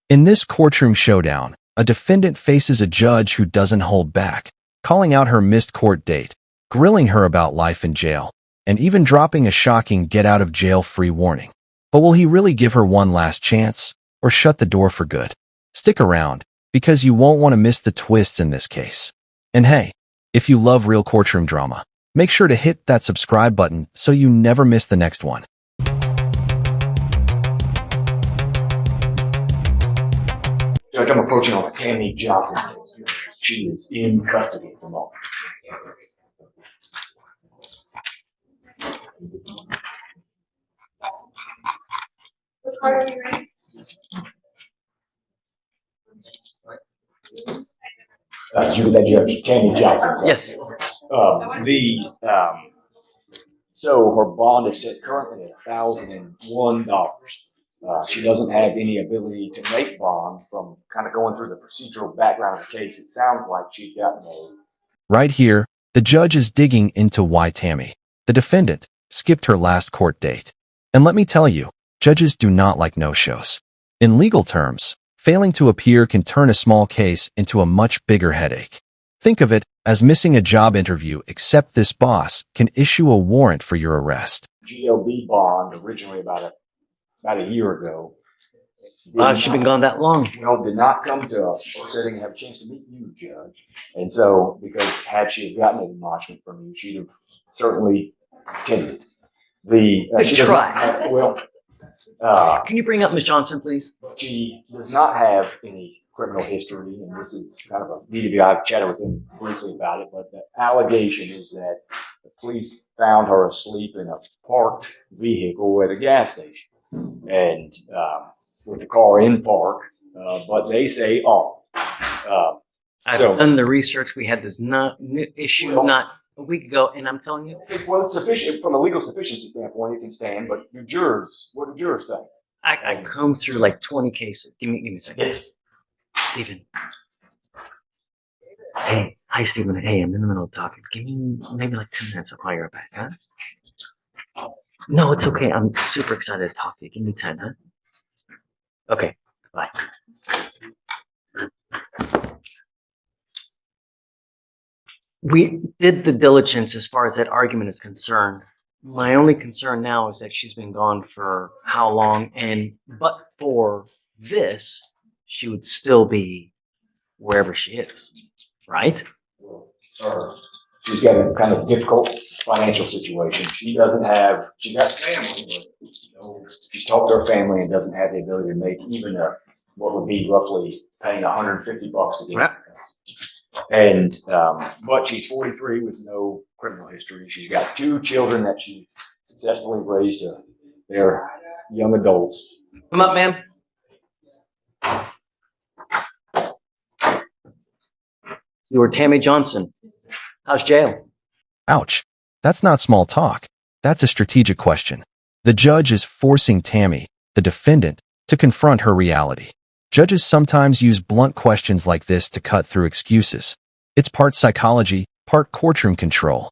In this courtroom showdown, a defendant faces a judge who doesn't hold back, calling out her missed court date, grilling her about life in jail, and even dropping a shocking get-out-of-jail-free warning. But will he really give her one last chance, or shut the door for good? Stick around, because you won't want to miss the twists in this case. And hey, if you love real courtroom drama, make sure to hit that subscribe button so you never miss the next one. Judge, I'm approaching on Tammy Johnson. She is in custody at the moment. Judge Tammy Johnson. Yes. So her bond is set currently at $1,001. She doesn't have any ability to make bond from kind of going through the procedural background of the case. It sounds like she's gotten a... Right here, the judge is digging into why Tammy, the defendant, skipped her last court date. And let me tell you, judges do not like no-shows. In legal terms, failing to appear can turn a small case into a much bigger headache. Think of it as missing a job interview, except this boss can issue a warrant for your arrest. GLB bond originally about a year ago. She's been gone that long. Well, did not come to us. So they didn't have a chance to meet you, Judge. And so, because had she have gotten an admonishment from you, she'd have certainly attended. Good try. Can you bring up Ms. Johnson, please? She does not have any criminal history, and this is kind of a media. I've chatted with him briefly about it, but the allegation is that the police found her asleep in a parked vehicle at a gas station, and with the car in park, but they say I've done the research. We had this issue not a week ago, and I'm telling you. Well, it's sufficient from a legal sufficiency standpoint, it can stand, but the jurors, what do jurors think? I combed through like 20 cases. Give me a second. Yes. Stephen. Hey, hi, Stephen. Hey, I'm in the middle of talking. Give me maybe like 10 minutes. I'll call you right back, huh? No, it's okay. I'm super excited to talk to you. Give me 10, huh? Okay, bye. We did the diligence as far as that argument is concerned. My only concern now is that she's been gone for how long, but for this, she would still be wherever she is, right? She's got a kind of difficult financial situation. She's got family, but she's talked to her family and doesn't have the ability to make even what would be roughly paying $150 to get. Yep. And but she's 43 with no criminal history. She's got 2 children that she successfully raised to their young adults. Come up, ma'am. You were Tammy Johnson. How's jail? Ouch. That's not small talk. That's a strategic question. The judge is forcing Tammy, the defendant, to confront her reality. Judges sometimes use blunt questions like this to cut through excuses. It's part psychology, part courtroom control.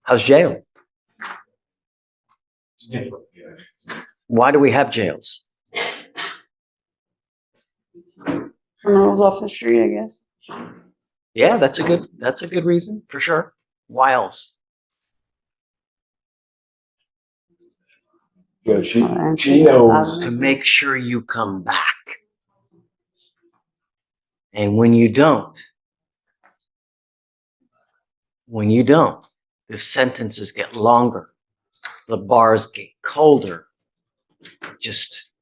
How's jail? Why do we have jails? Criminals off the street, I guess. Yeah, that's a good reason for sure. Why else? Good. She knows to make sure you come back. And when you don't, the sentences get longer. The bars get colder. Just,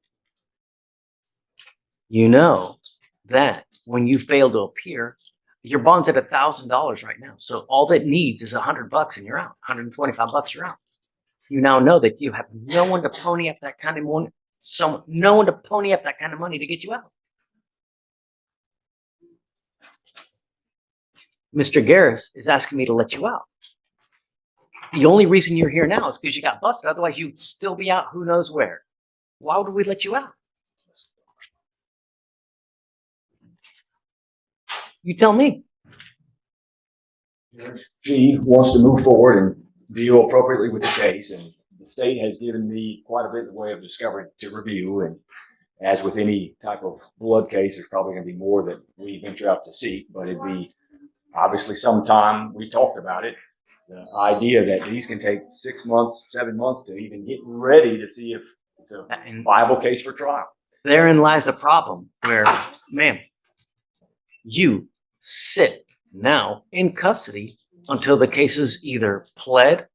that when you fail to appear, your bond's at $1,000 right now. So all that needs is $100 and you're out. $125, you're out. You now know that you have no one to pony up that kind of money. No one to pony up that kind of money to get you out. Mr. Garris is asking me to let you out. The only reason you're here now is because you got busted. Otherwise, you'd still be out who knows where. Why would we let you out? You tell me. She wants to move forward and deal appropriately with the case. And the state has given me quite a bit in the way of discovery to review. And as with any type of blood case, there's probably going to be more that we venture out to seek, but it'd be obviously sometime we talked about it. The idea that these can take 6 months, 7 months to even get ready to see if it's a viable case for trial. Therein lies the problem where, ma'am, you sit now in custody until the case is either pled,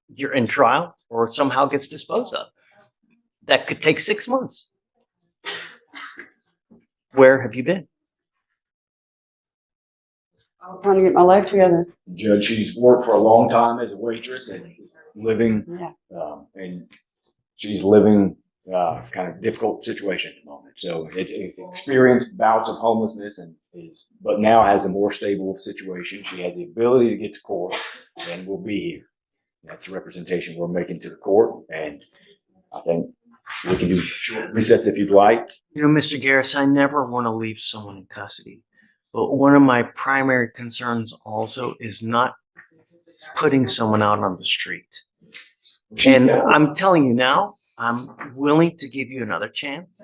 you're in trial, or somehow gets disposed of. That could take 6 months. Where have you been? I'm trying to get my life together. Judge, she's worked for a long time as a waitress and is living, Yeah. and she's living kind of difficult situation at the moment. So it's experienced bouts of homelessness but now has a more stable situation. She has the ability to get to court and will be here. That's the representation we're making to the court. And I think we can do short resets if you'd like. You know, Mr. Garris, I never want to leave someone in custody. But one of my primary concerns also is not putting someone out on the street. And I'm telling you now, I'm willing to give you another chance.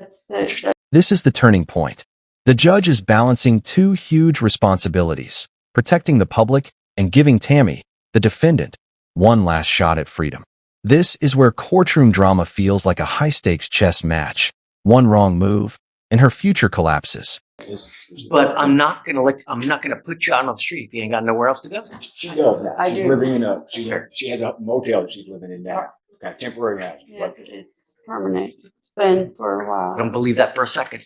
This is the turning point. The judge is balancing two huge responsibilities, protecting the public and giving Tammy, the defendant, one last shot at freedom. This is where courtroom drama feels like a high-stakes chess match. One wrong move, and her future collapses. But I'm not gonna put you out on the street if you ain't got nowhere else to go. She does now. I She's do. living in she has a motel that she's living in now. Kind of temporary housing. Yes, it's permanent. It's been for a I while. don't believe that for a second.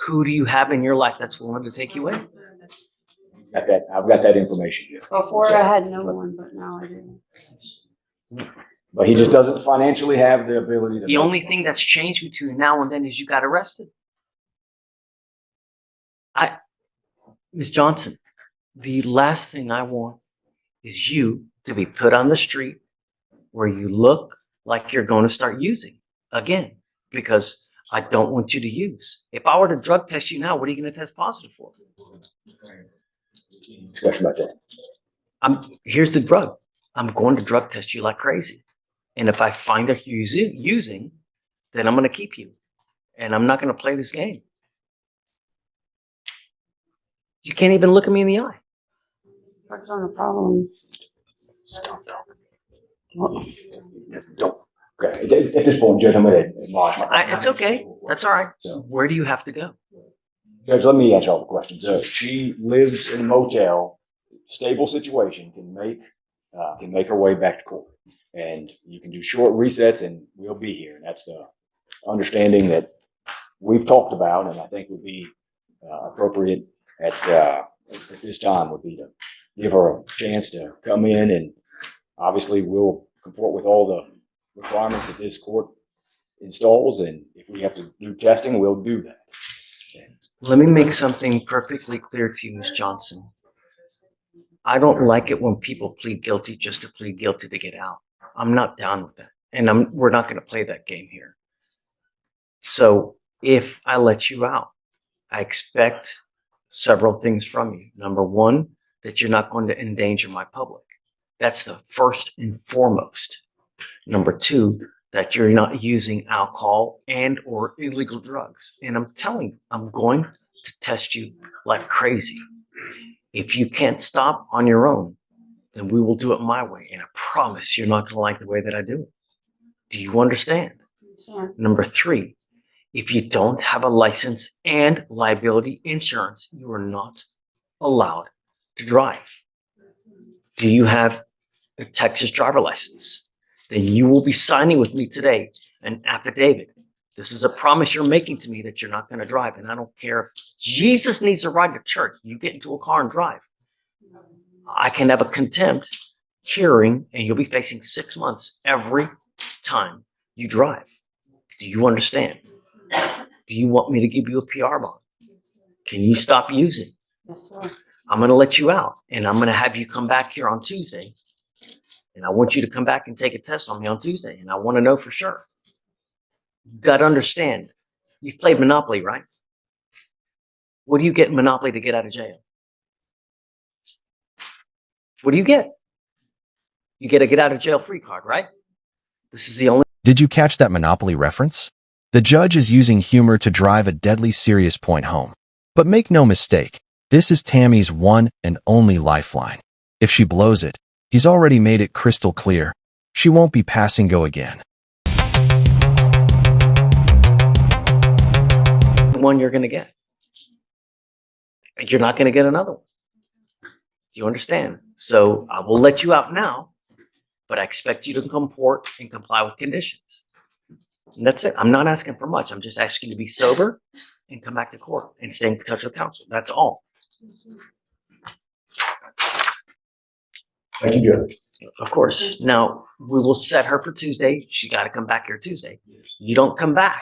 Who do you have in your life that's willing to take you in? I've got that information. Before I had no one, but now I do. But he just doesn't financially have the ability to. The only thing that's changed between now and then is you got arrested. Ms. Johnson, the last thing I want is you to be put on the street where you look like you're going to start using again, because I don't want you to use. If I were to drug test you now, what are you going to test positive for? Discussion about that. Here's the drug. I'm going to drug test you like crazy. And if I find that you're using, then I'm going to keep you. And I'm not going to play this game. You can't even look at me in the eye. Drugs aren't a problem. Stop talking. Well, Don't. Okay. At this point, Judge, I'm going to admonish my. It's okay. That's all right. So, Where do you have to go? Judge, let me answer all the questions. She lives in a motel, stable situation, can make her way back to court. And you can do short resets and we'll be here. And that's the understanding that we've talked about and I think would be appropriate at this time would be to give her a chance to come in, and obviously we'll comport with all the requirements that this court installs. And if we have to do testing, we'll do that. Let me make something perfectly clear to you, Ms. Johnson. I don't like it when people plead guilty just to plead guilty to get out. I'm not down with that. And we're not going to play that game here. So if I let you out, I expect several things from you. Number one, that you're not going to endanger my public. That's the first and foremost. Number two, that you're not using alcohol and or illegal drugs. And I'm telling you, I'm going to test you like crazy. If you can't stop on your own, then we will do it my way. And I promise you're not going to like the way that I do it. Do you understand? sure. Number three, if you don't have a license and liability insurance, you are not allowed to drive. Do you have a Texas driver license? Then you will be signing with me today an affidavit. This is a promise you're making to me that you're not going to drive. And I don't care if Jesus needs a ride to church. You get into a car and drive. I can have a contempt hearing and you'll be facing 6 months every time you drive. Do you understand? Do you want me to give you a PR bond? Can you stop using? Yes, sir. I'm going to let you out and I'm going to have you come back here on Tuesday. And I want you to come back and take a test on me on Tuesday. And I want to know for sure. You got to understand. You've played Monopoly, right? What do you get in Monopoly to get out of jail? What do you get? You get a get out of jail free card, right? This is the only Did you catch that Monopoly reference? The judge is using humor to drive a deadly serious point home. But make no mistake, this is Tammy's one and only lifeline. If she blows it, he's already made it crystal clear. She won't be passing go again. one you're going to get. You're not going to get another one. Do you understand? So I will let you out now, but I expect you to comport and comply with conditions. And that's it. I'm not asking for much. I'm just asking you to be sober and come back to court and stay in touch with counsel. That's all. Thank you, Judge. Of course. Now, we will set her for Tuesday. She got to come back here Tuesday. You don't come back,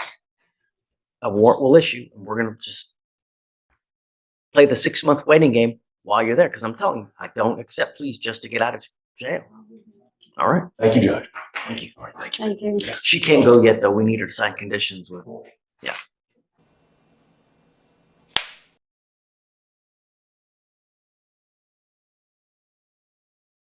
a warrant will issue, and we're going to just play the 6-month waiting game while you're there. Because I'm telling you, I don't accept pleas just to get out of jail. All right. Thank you, Judge. Thank you. All right. Thank you. Thank you. She can't go yet, though. We need her to sign conditions with. Yeah.